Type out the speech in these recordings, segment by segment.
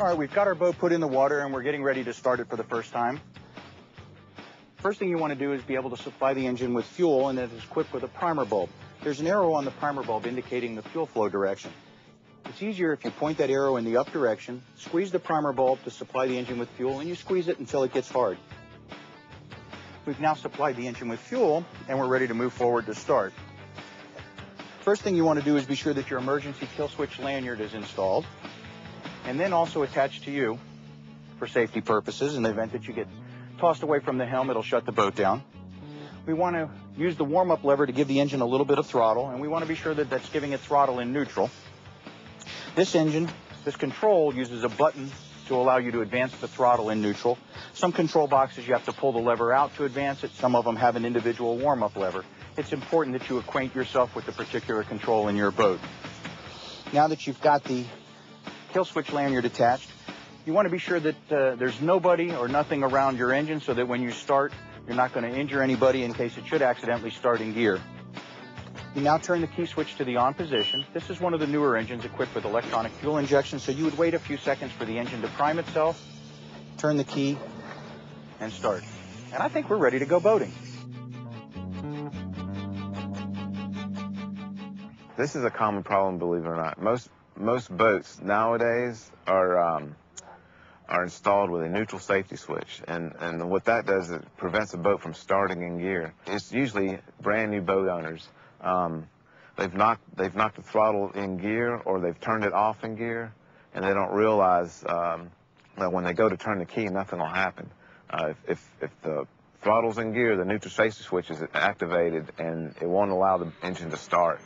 right, we've got our boat put in the water and we're getting ready to start it for the first time. First thing you want to do is be able to supply the engine with fuel, and that is equipped with a primer bulb. There's an arrow on the primer bulb indicating the fuel flow direction. It's easier if you point that arrow in the up direction, squeeze the primer bulb to supply the engine with fuel, and you squeeze it until it gets hard. We've now supplied the engine with fuel and we're ready to move forward to start. First thing you want to do is be sure that your emergency kill switch lanyard is installed, and then also attached to you for safety purposes. In the event that you get tossed away from the helm, it'll shut the boat down. We want to use the warm-up lever to give the engine a little bit of throttle, and we want to be sure that that's giving it throttle in neutral. This control uses a button to allow you to advance the throttle in neutral. Some control boxes you have to pull the lever out to advance it. Some of them have an individual warm-up lever. It's important that you acquaint yourself with the particular control in your boat. Now that you've got the kill switch lanyard attached, you want to be sure that there's nobody or nothing around your engine, so that when you start, you're not going to injure anybody in case it should accidentally start in gear. You now turn the key switch to the on position. This is one of the newer engines equipped with electronic fuel injection, so you would wait a few seconds for the engine to prime itself, turn the key, and start. And I think we're ready to go boating. This is a common problem, believe it or not. Most boats nowadays are installed with a neutral safety switch, and what that does is it prevents a boat from starting in gear. It's usually brand new boat owners. They've knocked the throttle in gear, or they've turned it off in gear, and they don't realize that when they go to turn the key, nothing will happen. If the throttle's in gear, the neutral safety switch is activated, and it won't allow the engine to start.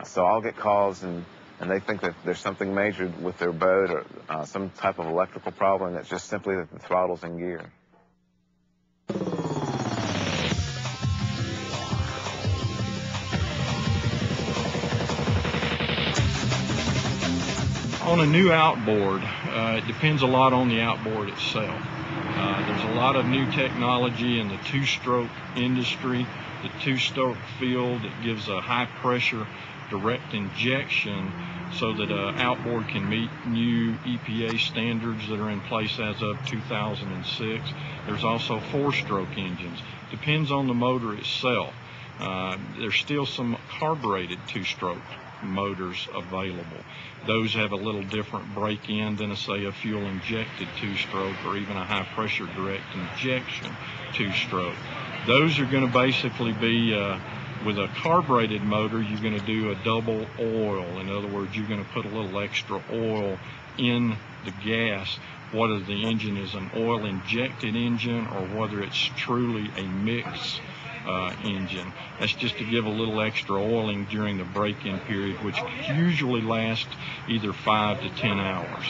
So I'll get calls, and they think that there's something major with their boat, or some type of electrical problem. That's just simply that the throttle's in gear. On a new outboard, it depends a lot on the outboard itself. There's a lot of new technology in the two-stroke industry, the two-stroke field that gives a high-pressure direct injection so that an outboard can meet new EPA standards that are in place as of 2006. There's also four-stroke engines. Depends on the motor itself. There's still some carbureted two-stroke motors available. Those have a little different break-in than, say, a fuel-injected two-stroke or even a high-pressure direct injection two-stroke. Those are going to basically be with a carbureted motor, you're going to do a double oil. In other words, you're going to put a little extra oil in the gas, whether the engine is an oil-injected engine or whether it's truly a mixed engine. That's just to give a little extra oiling during the break-in period, which usually lasts either 5 to 10 hours.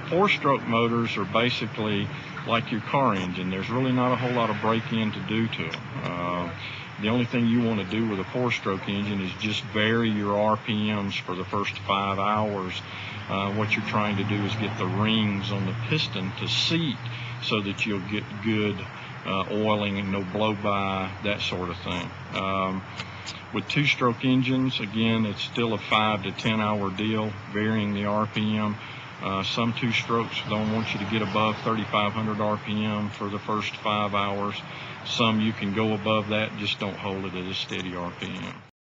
Four-stroke motors are basically like your car engine. There's really not a whole lot of break-in to do to them. The only thing you want to do with a four-stroke engine is just vary your RPMs for the first 5 hours. What you're trying to do is get the rings on the piston to seat so that you'll get good oiling and no blow-by, that sort of thing. With two-stroke engines, again, it's still a 5 to 10 hour deal, varying the RPM. Some two-strokes don't want you to get above 3,500 RPM for the first 5 hours. Some you can go above that, just don't hold it at a steady RPM.